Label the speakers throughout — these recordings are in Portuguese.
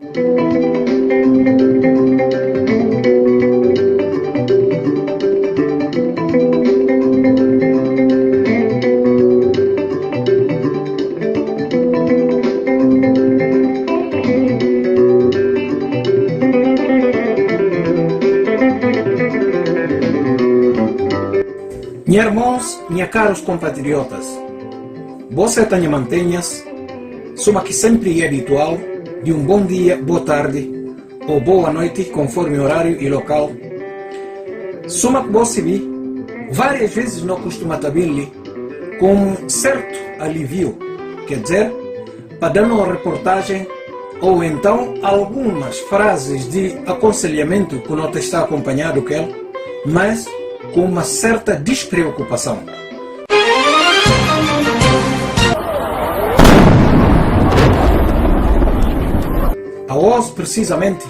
Speaker 1: Minha irmãos, minha caros compatriotas, você tenha mantenhas, suma que sempre é habitual, de um bom dia, boa tarde ou boa noite, conforme horário e local. Suma que você vi, várias vezes não costuma tabir-lhe com certo alívio, quer dizer, para dar uma reportagem ou então algumas frases de aconselhamento que não está acompanhado com ele, mas com uma certa despreocupação. A hoje, precisamente,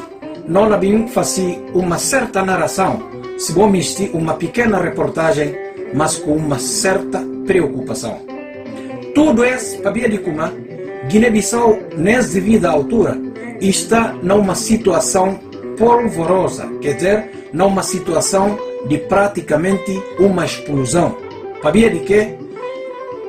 Speaker 1: não havia fazer uma certa narração, se vou mistir uma pequena reportagem, mas com uma certa preocupação. Tudo isso para ver de como Guiné-Bissau, nessa devida altura, está numa situação polvorosa, quer dizer, numa situação de praticamente uma explosão. Para ver de quê?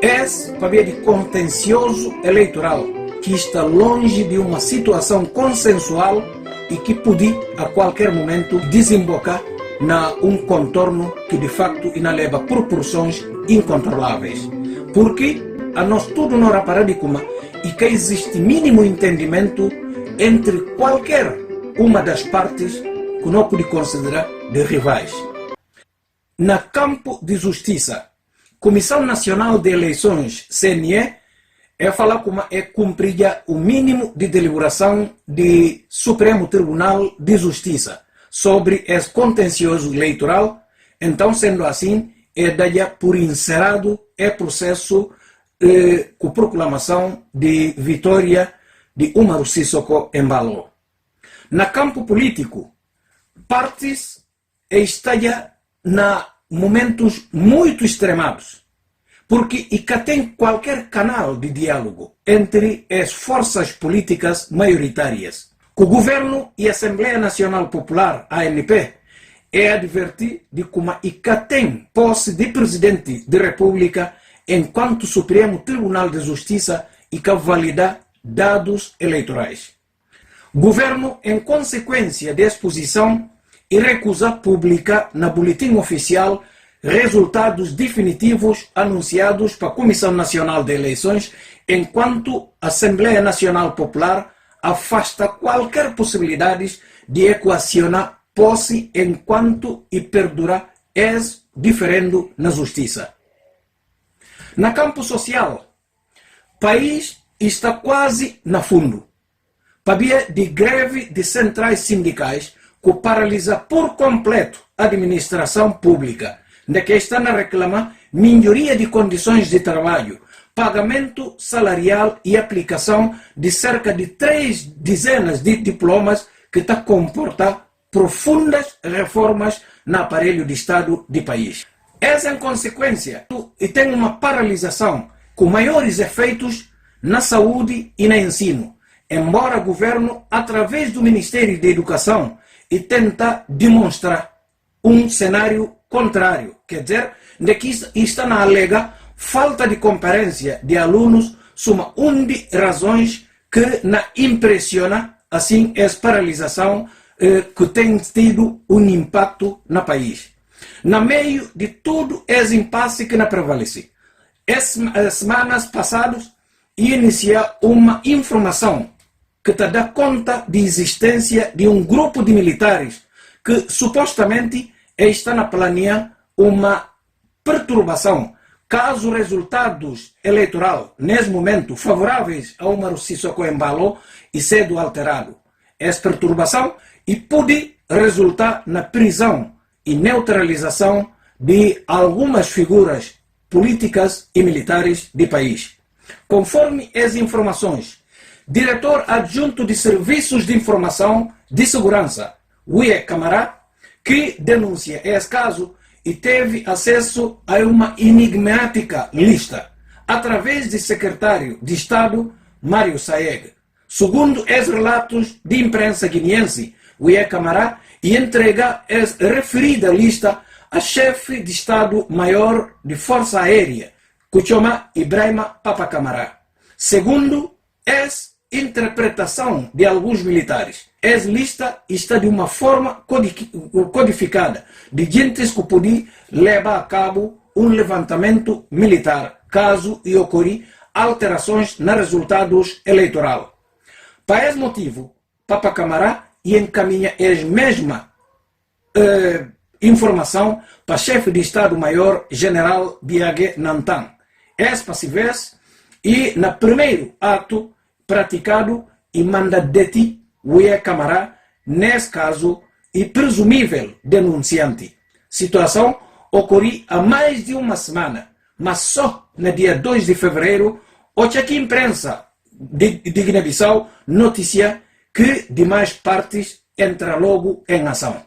Speaker 1: É para ver de contencioso eleitoral, que está longe de uma situação consensual e que pode, a qualquer momento, desembocar na um contorno que, de facto, leva proporções incontroláveis. Porque a nós tudo não é paradigma e que existe mínimo entendimento entre qualquer uma das partes que não pode considerar de rivais. Na campo de justiça, Comissão Nacional de Eleições, CNE, é falar como é cumprir o mínimo de deliberação do Supremo Tribunal de Justiça sobre esse contencioso eleitoral. Então, sendo assim, é dar por encerrado o processo com proclamação de vitória de Umaru Sissoko Embalo. Na campo político, partes estão na momentos muito extremados, porque tem qualquer canal de diálogo entre as forças políticas maioritárias. O governo e a Assembleia Nacional Popular, ANP, é advertir de como tem posse de presidente da República enquanto Supremo Tribunal de Justiça e que valida dados eleitorais. Governo, em consequência da exposição, e recusa publicar na Boletim Oficial resultados definitivos anunciados para a Comissão Nacional de Eleições, enquanto a Assembleia Nacional Popular afasta qualquer possibilidade de equacionar posse enquanto e perdurar ex diferendo na Justiça. Na campo social, o país está quase na fundo. Para via de greve de centrais sindicais, que paralisa por completo a administração pública, de que estão a reclamar melhoria de condições de trabalho, pagamento salarial e aplicação de cerca de 3 dezenas de diplomas que está a comportar profundas reformas no aparelho de Estado do país. Essa, em consequência, e tem uma paralisação com maiores efeitos na saúde e no ensino, embora o governo, através do Ministério da Educação, e tenta demonstrar um cenário contrário, quer dizer, de que está na alega falta de comparência de alunos, suma uma de razões que na impressiona assim essa paralisação que tem tido um impacto no país. No meio de todo esse impasse que não prevalece, as semanas passadas inicia uma informação que te dá conta de existência de um grupo de militares que supostamente está a planear uma perturbação caso resultados eleitorais, nesse momento, favoráveis a Umaru Sissoko Embalo e cedo alterado. Essa perturbação e pode resultar na prisão e neutralização de algumas figuras políticas e militares do país. Conforme as informações, diretor adjunto de Serviços de Informação de Segurança, Wie Camará, que denuncia esse caso e teve acesso a uma enigmática lista, através do secretário de Estado, Mário Saeg, Segundo os relatos de imprensa guineense, o Camará e entrega a referida lista a chefe de Estado-Maior de Força Aérea, Kuchoma Ibrahima Papa Camará. Segundo essa interpretação de alguns militares, essa lista está de uma forma codificada de gente que podia levar a cabo um levantamento militar, caso ocorrer alterações nos resultados eleitorais. Para esse motivo, Papa Camará encaminha a mesma informação para o chefe de Estado-Maior General Biague Nantan. Esse passivo e no primeiro ato praticado e manda deter o Camará, nesse caso, e presumível denunciante. Situação ocorreu há mais de uma semana, mas só no dia 2 de fevereiro, hoje aqui a imprensa de Guiné-Bissau noticia que demais partes entram logo em ação.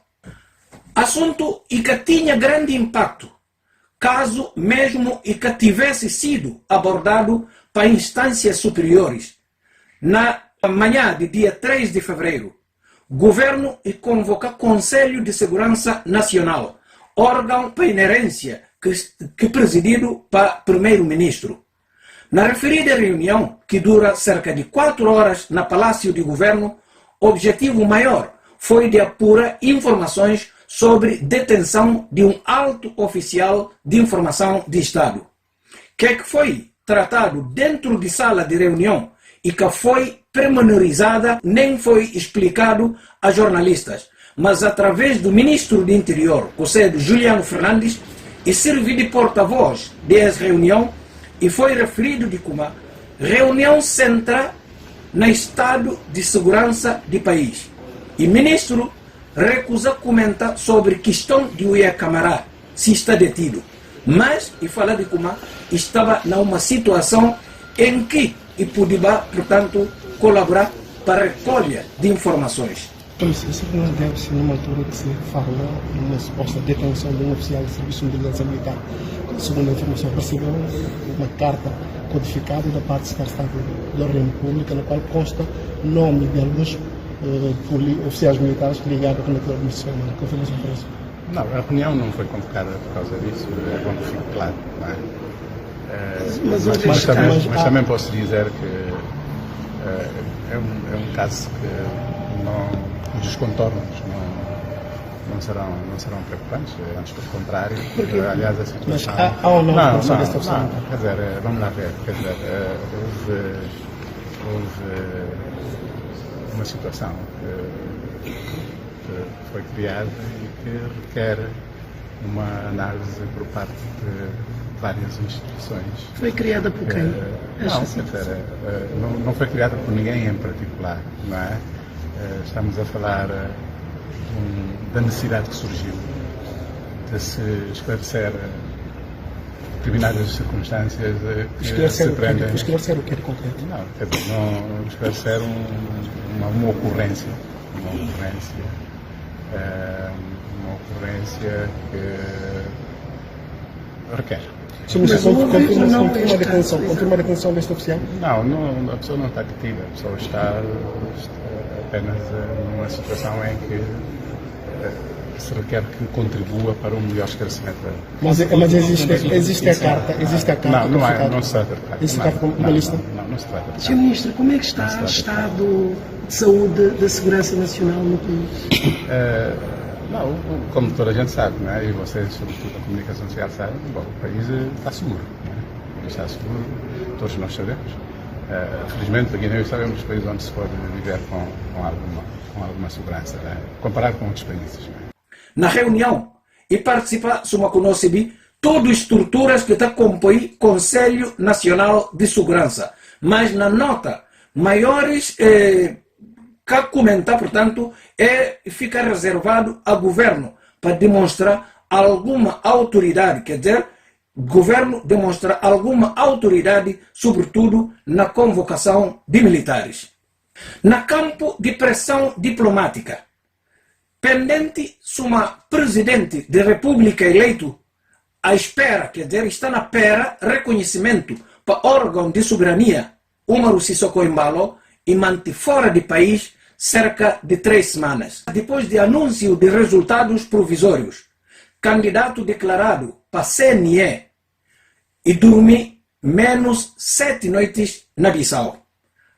Speaker 1: Assunto e que tinha grande impacto, caso mesmo e que tivesse sido abordado para instâncias superiores. Na manhã de dia 3 de fevereiro, o governo convoca Conselho de Segurança Nacional, órgão para inerência que presidido para primeiro-ministro. Na referida reunião, que dura cerca de 4 horas na Palácio de Governo, o objetivo maior foi de apurar informações sobre detenção de um alto oficial de informação de Estado, que foi tratado dentro de sala de reunião e que foi premenorizada, nem foi explicado a jornalistas, mas através do ministro do Interior, José Juliano Fernandes, e serviu de porta-voz dessa reunião, e foi referido de como reunião central no estado de segurança do país. E o ministro recusa comentar sobre a questão de o Camará, se está detido, mas e fala de como estava numa situação em que e podia, portanto, colaborar para a recolha de informações.
Speaker 2: Isso não deve ser numa altura que se fala numa suposta detenção de um oficial de serviço de vigilância militar. Segundo a informação recebeu uma carta codificada da parte do Secretário da Ordem Pública, na qual consta o nome de alguns oficiais militares ligados com aquela administração. Qual foi a sua impressão?
Speaker 3: Não, a reunião não foi convocada por causa disso, é bom que fique claro. Não é? Mas também posso dizer que é um caso que os contornos não serão preocupantes, antes pelo contrário. Aliás, a situação.
Speaker 2: Mas há ou não desta opção?
Speaker 3: Quer dizer, vamos lá ver. Quer dizer, houve uma situação que foi criada e que requer uma análise por parte de várias instituições.
Speaker 2: Foi criada por quem?
Speaker 3: Não foi criada por ninguém em particular, não é? Estamos a falar da necessidade que surgiu de se esclarecer determinadas circunstâncias que se prendem.
Speaker 2: Esclarecer o que é de concreto?
Speaker 3: Não, quer dizer, não esclarecer uma ocorrência. Uma ocorrência que requer.
Speaker 2: Confirma a detenção deste oficial?
Speaker 3: Não, a pessoa não está detida, a pessoa está apenas numa situação em que se requer que contribua para um melhor esclarecimento.
Speaker 2: Mas existe a carta?
Speaker 3: Não se trata de carta.
Speaker 2: Isso está com uma lista?
Speaker 3: Não se trata de carta.
Speaker 4: Sr. Ministro, como é que está o estado de saúde da segurança nacional no país?
Speaker 3: Como toda a gente sabe, não é? E vocês, sobretudo a comunicação social, sabem, o país está seguro. Não é? O país está seguro, todos nós sabemos. Felizmente, a Guiné-Bissau é um dos países onde se pode viver com alguma segurança, não é? Comparado com outros países. Não é?
Speaker 1: Na reunião, e participa, como conhece, todas as estruturas que compõem o Conselho Nacional de Segurança. Mas na nota, maiores que comentar, portanto, fica reservado ao governo para demonstrar alguma autoridade, quer dizer, o governo demonstra alguma autoridade, sobretudo na convocação de militares. Na campo de pressão diplomática, pendente uma presidente da República eleito, à espera, quer dizer, está na espera reconhecimento para órgão de soberania, Umaru Sissoko Embalo, e mantém fora do país cerca de 3 semanas. Depois de anúncio de resultados provisórios, candidato declarado para CNE e dormi menos 7 noites na Bissau.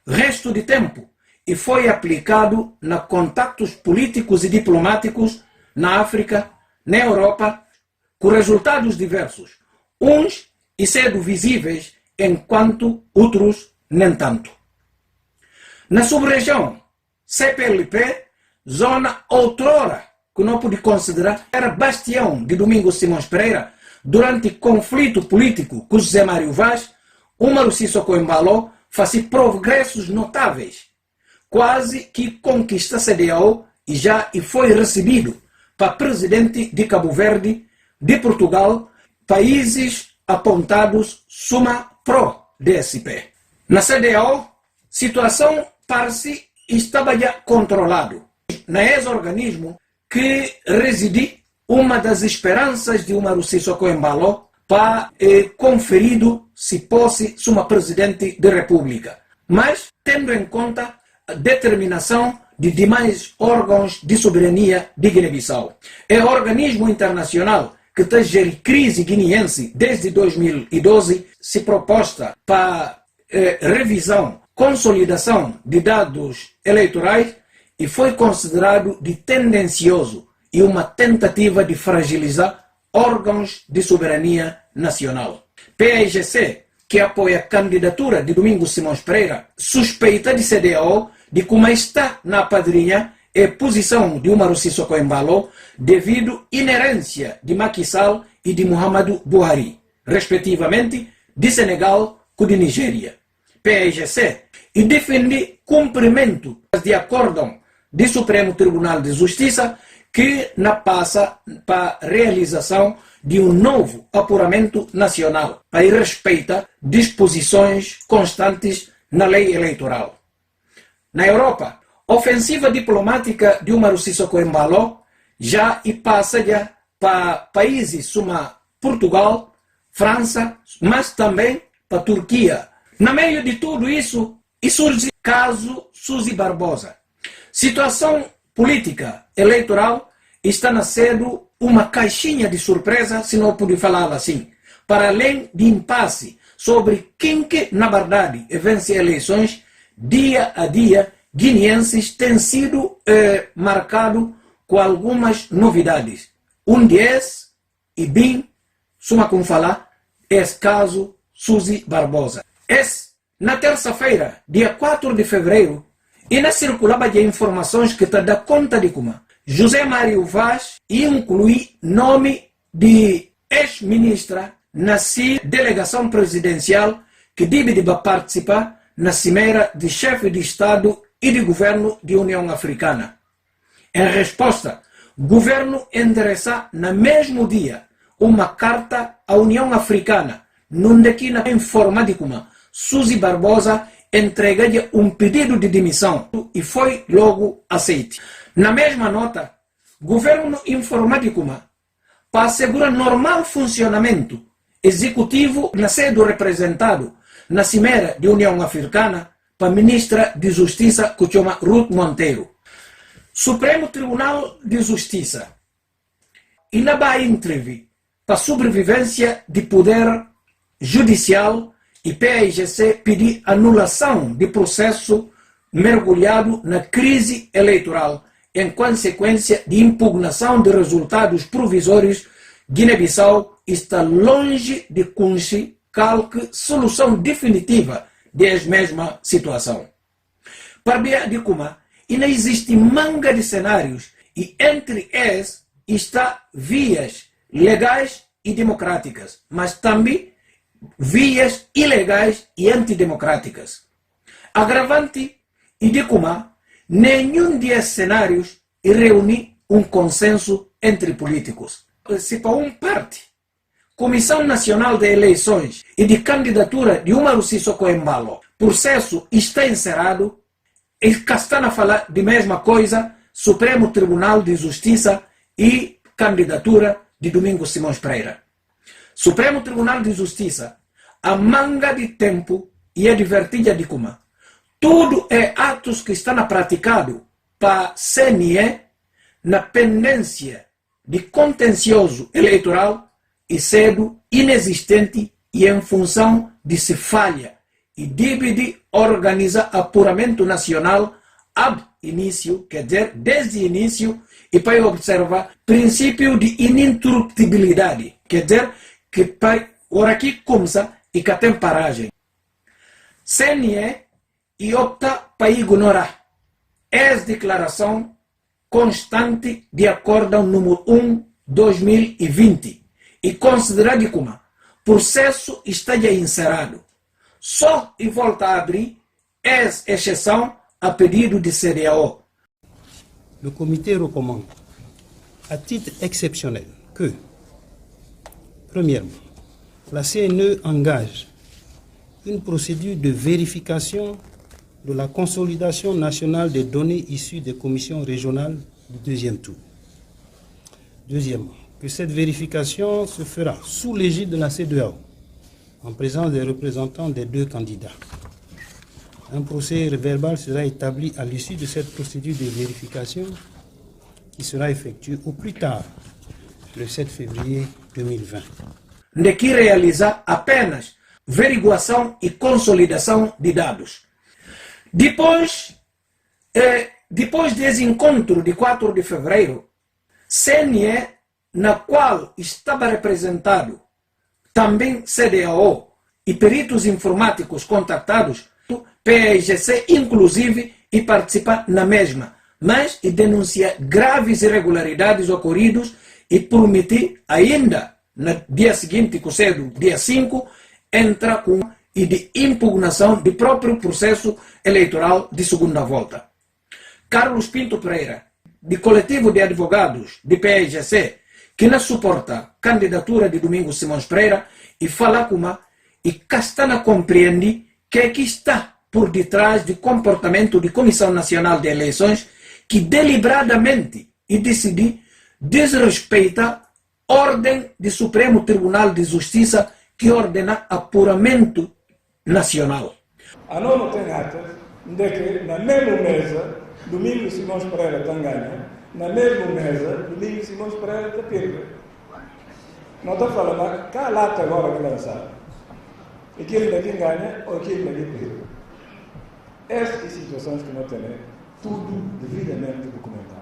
Speaker 1: Resto de tempo e foi aplicado na contactos políticos e diplomáticos na África, na Europa, com resultados diversos, uns e sendo visíveis, enquanto outros nem tanto. Na sub-região CPLP, zona outrora que não pude considerar era bastião de Domingos Simões Pereira durante conflito político com José Mário Vaz, Umaru Sissoko Embalo fazia progressos notáveis, quase que conquista CDAO e já foi recebido para presidente de Cabo Verde, de Portugal, países apontados suma pró-DSP. Na CDAO, situação parece estava já controlado. Na ex-organismo que residi uma das esperanças de Umaru Sissoko Embalo para conferido se fosse suma presidente da República. Mas, tendo em conta a determinação de demais órgãos de soberania de Guiné-Bissau. É o organismo internacional que está gerando crise guineense desde 2012, se proposta para revisão, consolidação de dados eleitorais e foi considerado de tendencioso e uma tentativa de fragilizar órgãos de soberania nacional. PAIGC, que apoia a candidatura de Domingos Simões Pereira, suspeita de CDAO de como está na padrinha e posição de Umaru Sissoko Embalo devido à inerência de Macky Sall e de Muhammadu Buhari, respectivamente, de Senegal e de Nigéria. PAIGC e defende cumprimento de acordo do Supremo Tribunal de Justiça que não passa para a realização de um novo apuramento nacional para respeitar disposições constantes na lei eleitoral. Na Europa, a ofensiva diplomática de Umaru Sissoko Embalo já passa para países como Portugal, França, mas também para a Turquia. No meio de tudo isso, surge o caso Suzy Barbosa. Situação política eleitoral está nascendo uma caixinha de surpresa, se não pude falar assim, para além de impasse sobre quem que, na verdade, vence eleições, dia a dia, guineenses têm sido marcados com algumas novidades. Um deles, e bem, suma como falar, é o caso Suzy Barbosa. Na terça-feira, dia 4 de fevereiro, e na circulava de informações que está dando conta de como José Mário Vaz inclui nome de ex-ministra na delegação presidencial que deve participar na cimeira de chefe de Estado e de governo da União Africana. Em resposta, o governo endereça no mesmo dia uma carta à União Africana, onde em forma de como Suzy Barbosa entrega-lhe um pedido de demissão e foi logo aceito. Na mesma nota, o governo informa de como para assegurar normal funcionamento executivo na sede do representado na cimeira da União Africana para a ministra de Justiça, que chama Ruth Monteiro. Supremo Tribunal de Justiça e na vai entrevir para a sobrevivência de poder judicial e PAIGC pedir anulação de processo mergulhado na crise eleitoral em consequência de impugnação de resultados provisórios. Guiné-Bissau está longe de conseguir solução definitiva da mesma situação. Para ver de como e não existe manga de cenários e entre eles está vias legais e democráticas, mas também vias ilegais e antidemocráticas. Agravante e de como nenhum desses cenários reúne um consenso entre políticos. Se para uma parte, Comissão Nacional de Eleições e de Candidatura de Umaru Sissoko Embalo, processo está encerrado, e está a falar de mesma coisa, Supremo Tribunal de Justiça e candidatura de Domingos Simões Pereira. Supremo Tribunal de Justiça, a manga de tempo e a divertida de como Tudo é atos que estão praticados para CNE na pendência de contencioso eleitoral e sendo inexistente e em função de se falha e divide organiza apuramento nacional ab início, quer dizer, desde o início, e para observar princípio de ininterruptibilidade, quer dizer, que para ora aqui começa e que tem paragem. CNE e opta para ignorar essa declaração constante de acordo número 1/2020 e considerar que como processo está já encerrado. Só e volta a abrir essa exceção a pedido de CEDEAO.
Speaker 5: Le comité recommande, à titre exceptionnel, que, premièrement, la CNE engage une procédure de vérification de la consolidation nationale des données issues des commissions régionales du deuxième tour. Deuxièmement, que cette vérification se fera sous l'égide de la CEDEAO, en présence des représentants des deux candidats. Un procès verbal sera établi à l'issue de cette procédure de vérification qui sera effectuée au plus tard le 7 février 2020.
Speaker 1: De que realizar apenas averiguação e consolidação de dados. Depois desse encontro de 4 de fevereiro, CNE, na qual estava representado também CEDEAO e peritos informáticos contactados, PAIGC inclusive, e participa na mesma, mas e denuncia graves irregularidades ocorridas e promete ainda no dia seguinte, que cedo, dia 5, entra com e de impugnação do próprio processo eleitoral de segunda volta. Carlos Pinto Pereira, de coletivo de advogados de PAIGC, que não suporta a candidatura de Domingos Simões Pereira e fala como e Castana compreende que aqui está por detrás do comportamento da Comissão Nacional de Eleições que deliberadamente e decidi desrespeita a ordem do Supremo Tribunal de Justiça que ordena apuramento nacional.
Speaker 6: A não tem atas de que na mesma mesa Domingos Simões Pereira tem ganha, na mesma mesa Domingos Simões Pereira tem perda. Não está falando cá lá até agora que lançar. Aquilo daqui ganha ou aquilo daqui perde. Estas situações que não tem, tudo devidamente documentado.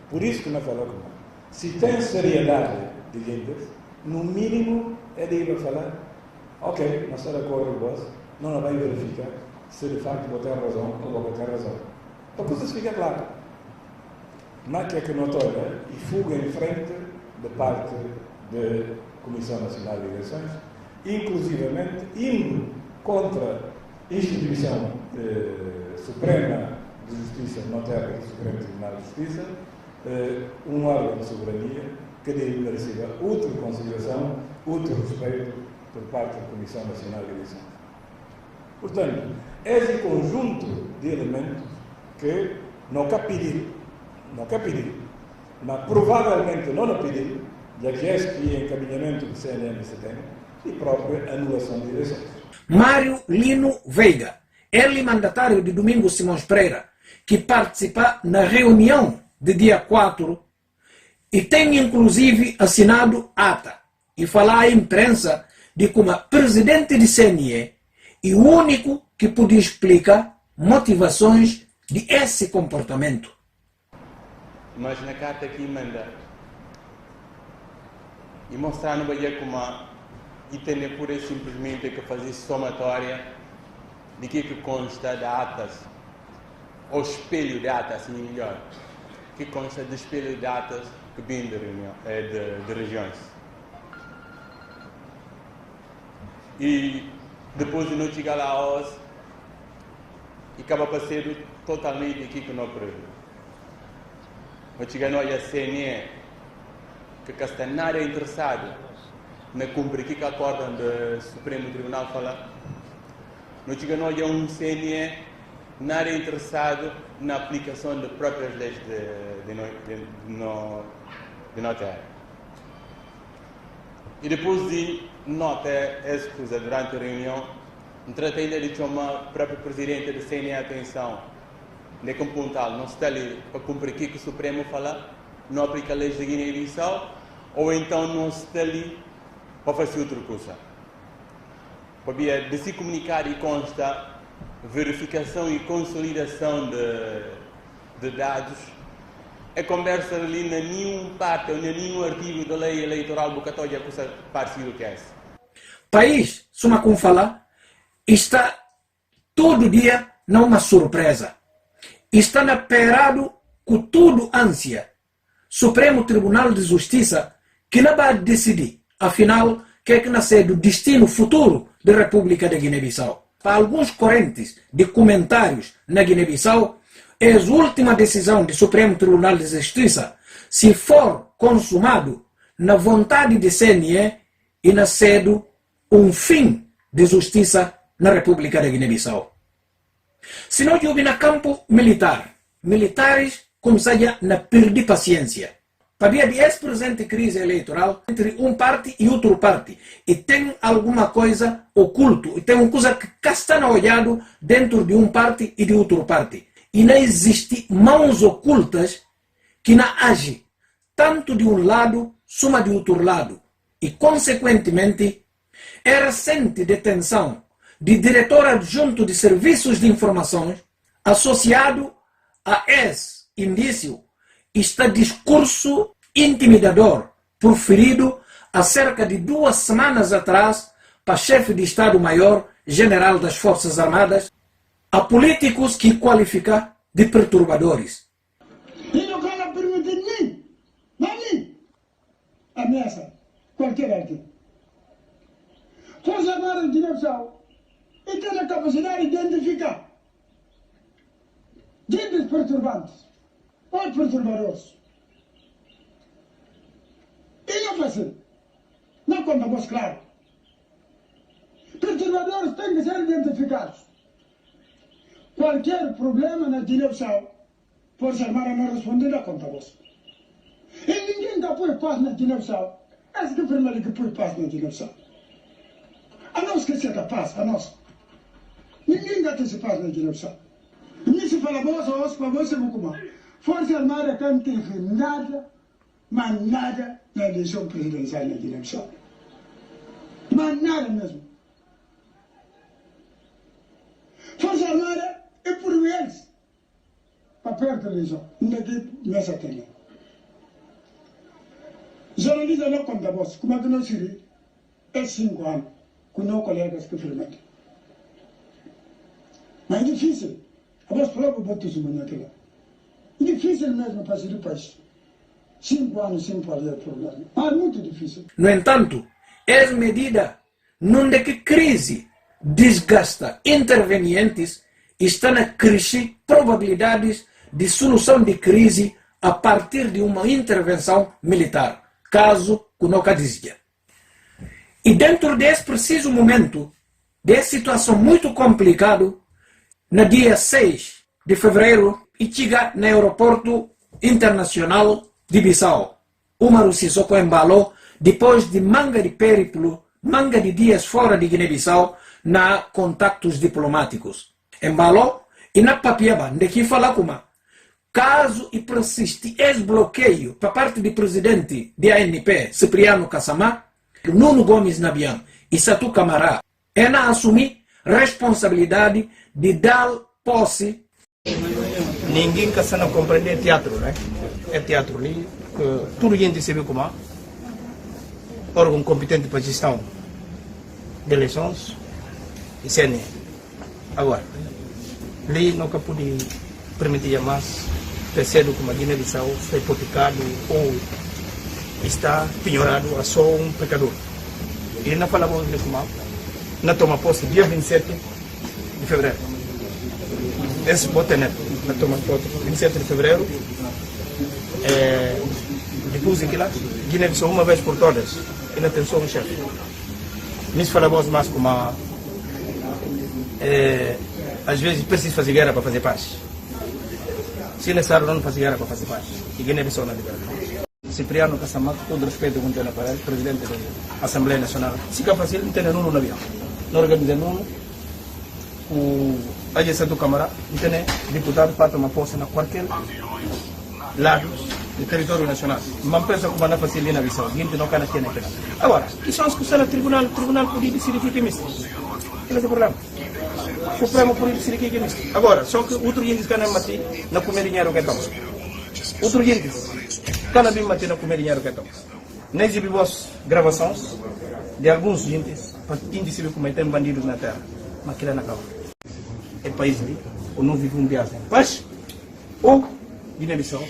Speaker 6: Por isso que não falou com nós. Se tem seriedade de índice, no mínimo é de ir a falar, ok, nós estamos de acordo com você, não vai verificar se de facto vou ter razão ou vou ter razão. Para que isso fique claro. Não quer que não toque e fuga em frente da parte da Comissão Nacional de Eleições, inclusivamente indo contra a instituição Suprema de Justiça, não terra do Supremo Tribunal de Justiça, um órgão de soberania que deve merecer outra consideração, outro respeito por parte da Comissão Nacional de Eleições. Portanto, esse conjunto de elementos que não quer pedir, mas provavelmente não pedir, já que este é encaminhamento do CNMC e própria anulação de eleições.
Speaker 1: Mário Lino Veiga, ele mandatário de Domingos Simões Pereira, que participa na reunião de dia 4 e tem inclusive assinado ata e falar à imprensa de como presidente de CNE e o único que podia explicar motivações de esse comportamento.
Speaker 7: Mas na carta aqui manda e mostrar no Bahia como e ter pura e simplesmente que fazer somatória de que consta de atas ou espelho de atas, assim melhor, que consta de espelho de atas que vêm de regiões. E depois de não chegar lá a OS e acaba para ser totalmente aqui que não previu. Mas chega nós a CNE que está nada interessado na cumprir que acordam do Supremo Tribunal fala. Não chega nós a um CNE nada interessado na aplicação das próprias leis de nota. E depois de nota essa coisa durante a reunião, tratei de chamar o próprio presidente da CNE a atenção, de que pontal não está ali para cumprir o que o Supremo fala, não aplica a lei da Guiné-Bissau, ou então não está ali para fazer outra coisa. Para de se comunicar e consta verificação e consolidação de dados, a conversa ali na nenhum parte ou na nenhum artigo da lei eleitoral bocatória coisa parecido que é esse.
Speaker 1: País, suma como falar, está todo dia numa surpresa. Está naperado com tudo ânsia. Supremo Tribunal de Justiça que não vai decidir, afinal, que é que nasce do destino futuro da República da Guiné-Bissau. Para alguns correntes de comentários na Guiné-Bissau, é a última decisão do Supremo Tribunal de Justiça, se for consumado na vontade de CNE e nascido um fim de justiça na República da Guiné-Bissau. Se não houve no campo militar, militares começaram a perder paciência. Havia de ex-presente crise eleitoral entre um parte e outro parte. E tem alguma coisa oculto, e tem uma coisa que está olhado dentro de um parte e de outro parte. E não existe mãos ocultas que não agem tanto de um lado, como de outro lado. E, consequentemente, a recente detenção de diretor adjunto de serviços de informações associado a esse indício está discurso intimidador proferido há cerca de 2 semanas atrás para chefe de Estado-Maior General das Forças Armadas, a políticos que qualifica de perturbadores.
Speaker 8: E não quero permitir nem ameaça qualquer artigo. Forças Armadas de Guiné-Bissau e tem a capacidade de identificar agentes perturbantes ou perturbadores. E não fácil. Não contamos claro. Perturbadores têm que ser identificados. Qualquer problema na Guiné-Bissau, Força Armada não responder a contamos. E ninguém dá por paz na Guiné-Bissau. Esse que primeiro que põe paz na Guiné-Bissau. A não esquecer da paz, a nós. Ninguém dá esse paz na Guiné-Bissau. E se fala para você, Força Armada não tem nada, mas nada na eleição presidencial na Guiné-Bissau. Mas nada mesmo. Força Armada é por eles. Para perto da eleição. Não tem nessa tela. Jornalista não conta voz. Como é que não se é 5 anos com meus colegas que firmam. Mas é difícil. A voz própria botou isso naquela. É difícil mesmo para sair do país. 5 anos sem fazer problema. Mas é muito difícil.
Speaker 1: No entanto, essa medida não é que crise desgasta intervenientes, está a crescer probabilidades de solução de crise a partir de uma intervenção militar, caso que nunca dizia. E dentro desse preciso momento, dessa situação muito complicada, no dia 6 de fevereiro, chega no aeroporto internacional de Bissau. Umaru Sissoko embalou, depois de manga de périplo, manga de dias fora de Guiné-Bissau, na contactos diplomáticos. Embalou e na papiaba, de que fala como caso e persiste esse bloqueio por parte do presidente da ANP, Cipriano Kassamá, Nuno Gomes Nabian e Satu Camará, é na assumir responsabilidade de dar posse.
Speaker 5: Ninguém que não compreende teatro, né? É teatro ali, que tudo gente se vê como órgão competente para gestão de eleições e CNE. Agora, ali nunca pude permitir mais terceiro como a Guiné-Bissau foi hipotecado ou está penhorado a só um pecador. E não falamos de como na toma posse dia 27 de fevereiro. Esse bote neto, na toma posse 27 de fevereiro. Depois de lá, Guiné-Bissau uma vez por todas, e na atenção um chefe. Nisso falamos mais como às vezes precisa fazer guerra para fazer paz. Se necessário não fazer guerra para fazer paz. E Guiné-Bissau na liberdade. Cipriano Kassamá, com todo respeito com o presidente da Assembleia Nacional, se é fácil, não tem Nuno no avião. Não organiza Nuno,
Speaker 9: o agência do Câmara e tem deputado para tomar posse na qualquer lado do território nacional. Uma empresa como a Facilina Bissau, gente não quer aqui. Agora, isso é uma discussão no tribunal podia decidir que é misto. Esse é o problema. O Supremo podia decidir que é misto. Agora, só que outro gente que não mati na comer dinheiro que estamos. Outro gente que não mati na comer dinheiro que estamos. Nem exibimos gravações de alguns gentes para indicir como tem bandidos na terra. Mas que não acaba. É país ali, ou não vive um viagem. Mas, ou Guiné-Bissau,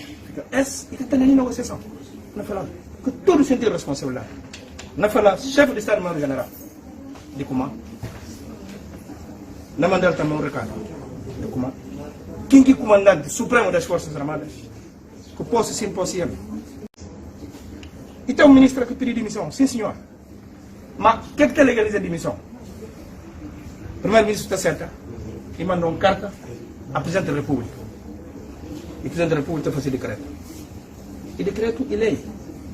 Speaker 9: essa é que está na negociação. Não fala que todo sentido responsabilidade. Não fala chefe de Estado-Maior-General de Cumã. Não mandar também um recado de Cumã. Quem que é comandante supremo das Forças Armadas? Que possa ser impossível. E tem um ministro que pediu demissão. Sim, senhor. Mas o que é que legaliza a demissão? O primeiro-ministro está certo e mandou uma carta ao Presidente da República. E o Presidente da República está fazendo decreto. E decreto e lei.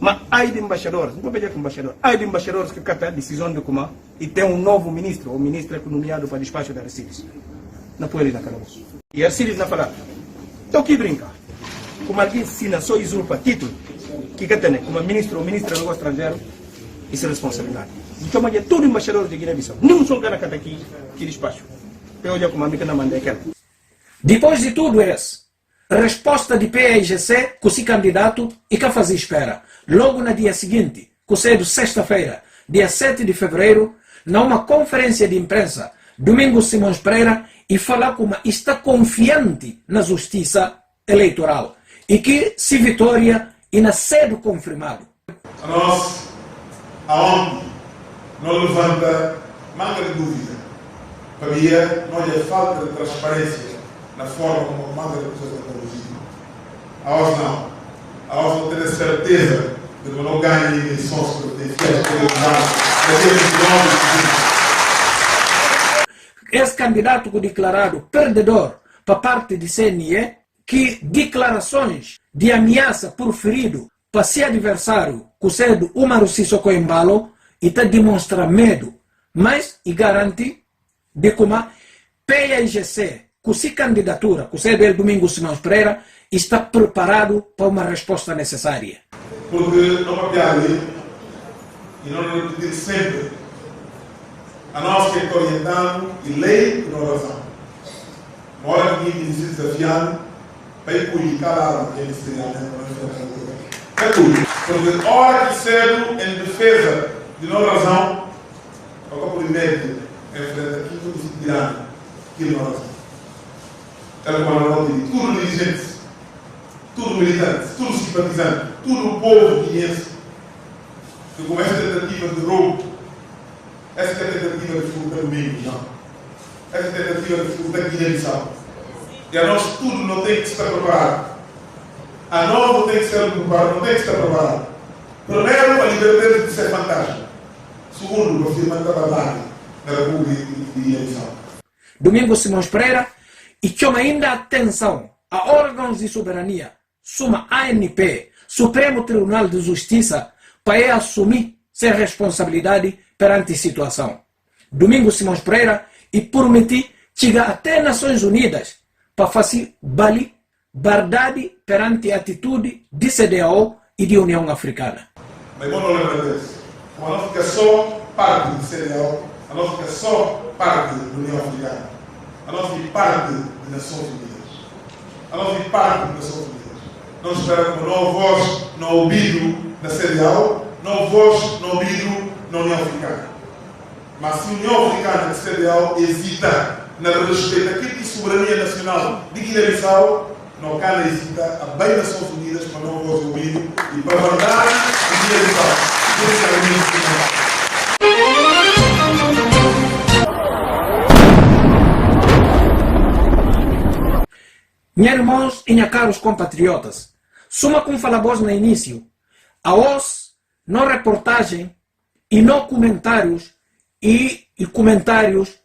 Speaker 9: Mas há de embaixadores, não vou pedir com embaixador, há de embaixadores que catam a decisão de Cumã e tem um novo ministro, ou ministro nomeado para despacho da Arcides. Não põe ele na calabouço. E a Arcides não fala. Então que brinca? Como alguém ensina, só usurpa título, que tem como ministro ou ministra do negócio estrangeiro, isso é responsabilidade. Então, mas é todo embaixador de Guiné-Bissau. Não só cara cata aqui, que despacho. Eu olho como a minha manda aquela.
Speaker 1: Depois de tudo isso, a resposta de PAIGC, que se candidato e que fazia espera. Logo no dia seguinte, que cedo sexta-feira, dia 7 de fevereiro, numa conferência de imprensa, Domingos Simões Pereira, e falar como está confiante na justiça eleitoral e que se vitória e na cedo confirmado.
Speaker 10: A nós, aonde não levanta manga de dúvida, havia não há falta de transparência na forma como a manga de pessoas é conduzida. A nós não. A nós não ter a certeza de que não ganha eleições por ter fiéis
Speaker 1: Esse candidato declarado perdedor para parte de CNE, que declarações de ameaça por ferido para seu adversário, que cedo Umaru Sissoko Embalo, e está demonstrar medo, mas e garante de como PAIGC, que se candidatura, que cedo é Domingos Simões Pereira, está preparado para uma resposta necessária.
Speaker 10: Porque não papiar ali, e não repetir sempre, a nós que está orientando e lei que não razão. Uma hora que ninguém se desafiando, para ir publicar a que ele se é tudo. Porque hora que cedo, em defesa de não razão, o corpo de médio enfrenta aquilo que se dirá, aquilo não razão. Ela quando tudo dirigente, tudo militante, tudo simpatizante, tudo o povo guineense, que com essa tentativa de roubo, essa tentativa de fuga do meio, não. Essa tentativa de fuga da Guiné-Bissau. E a nós tudo não tem que estar preparado. A nós não tem que estar preparado, não tem que estar preparado. Primeiro, a liberdade de ser fantasma. Segundo, o firmamento da barbárie da República de Guiné-Bissau.
Speaker 1: Domingos Simões Pereira, e chama ainda atenção a órgãos de soberania, suma ANP, Supremo Tribunal de Justiça, para assumir sua responsabilidade perante a situação. Domingos Simões Pereira e prometi chegar até Nações Unidas para fazer verdade perante a atitude de CEDEAO e de União Africana.
Speaker 10: Mas bom não lembra disso. A não fica só parte de CEDEAO, a não fica só parte da União Africana, a não fica parte das Nações Unidas, a não fica parte das Nações Unidas. Não espera que não voz não ouvido na CEDEAO, não voz não ouvido na União Africana. Mas se a União Africana e a CEDEAO hesita na respeito àquilo que é soberania nacional de Guiné-Bissau, não cabe hesitar a bem das Nações Unidas para não voz ouvido e para mandar a Guiné-Bissau.
Speaker 1: Meus irmãos e minha caros compatriotas, suma com falabos no início, a os não reportagem e não comentários e comentários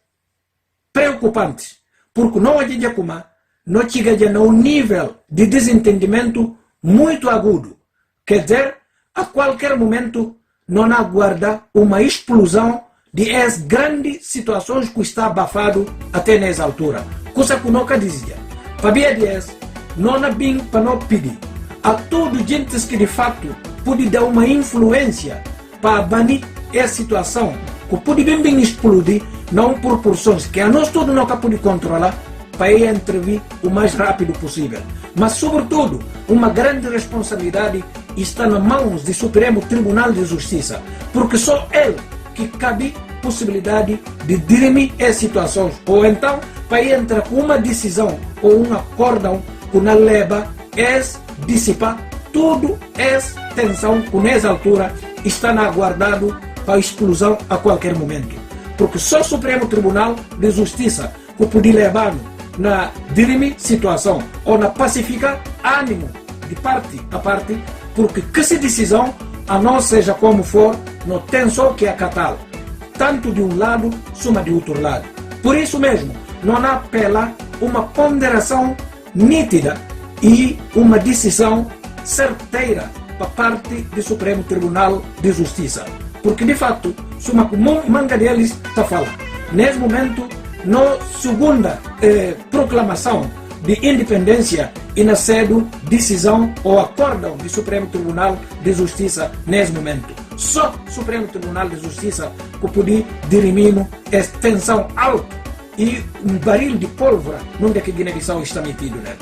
Speaker 1: preocupantes, porque não adianta como não chega a um nível de desentendimento muito agudo, quer dizer, a qualquer momento não aguarda uma explosão de as grandes situações que está abafado até nessa altura. Coisa que nunca dizia. Para ver não é bem para não pedir a todos gente que de fato pode dar uma influência para banir essa situação, que pode bem explodir, não por porções que a nós todos não podemos controlar, para ir intervir o mais rápido possível. Mas, sobretudo, uma grande responsabilidade está nas mãos do Supremo Tribunal de Justiça, porque só ele que cabe possibilidade de dirimir as situações, ou então para ir entrar com uma decisão ou um acórdão que não leva a dissipar tudo essa tensão que nessa altura está aguardado para a explosão a qualquer momento. Porque só o Supremo Tribunal de Justiça que pode levar na dirimir situação ou na pacificar ânimo de parte a parte, porque que essa decisão, a não seja como for, não tem só que acatá-la, tanto de um lado como de outro lado. Por isso mesmo, não apela uma ponderação nítida e uma decisão certeira para parte do Supremo Tribunal de Justiça. Porque, de fato, uma manga deles está falando. Nesse momento, na segunda proclamação de independência e na sede decisão ou acórdão do Supremo Tribunal de Justiça nesse momento. Só o Supremo Tribunal de Justiça que pode dirimir essa tensão alta e um barril de pólvora onde que Guiné-Bissau está metido nele.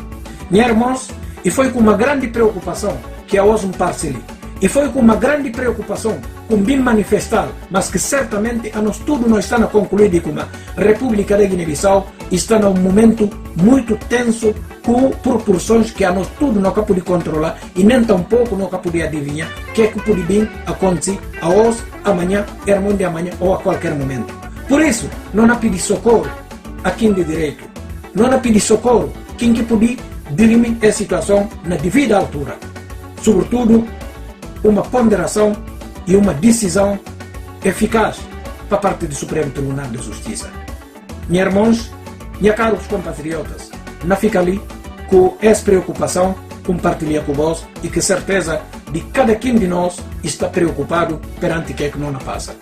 Speaker 1: Meus irmãos, e foi com uma grande preocupação que a OSM parceli. E foi com uma grande preocupação com bem manifestar, mas que certamente a nós tudo não está a concluir de como a República da Guiné-Bissau está num momento muito tenso com proporções que a nós tudo não pode controlar e nem tampouco não pode adivinhar que é que pode vir acontecer a hoje, amanhã, irmão de amanhã ou a qualquer momento. Por isso, não há pedir socorro a quem de direito, não há pedir socorro quem que pode dirimir a situação na devida altura. Sobretudo, uma ponderação e uma decisão eficaz para parte do Supremo Tribunal de Justiça. Meus irmãos, meus caros compatriotas, não fica ali com essa preocupação, compartilhar com vós e que certeza de cada quem de nós está preocupado perante o que é que não passa.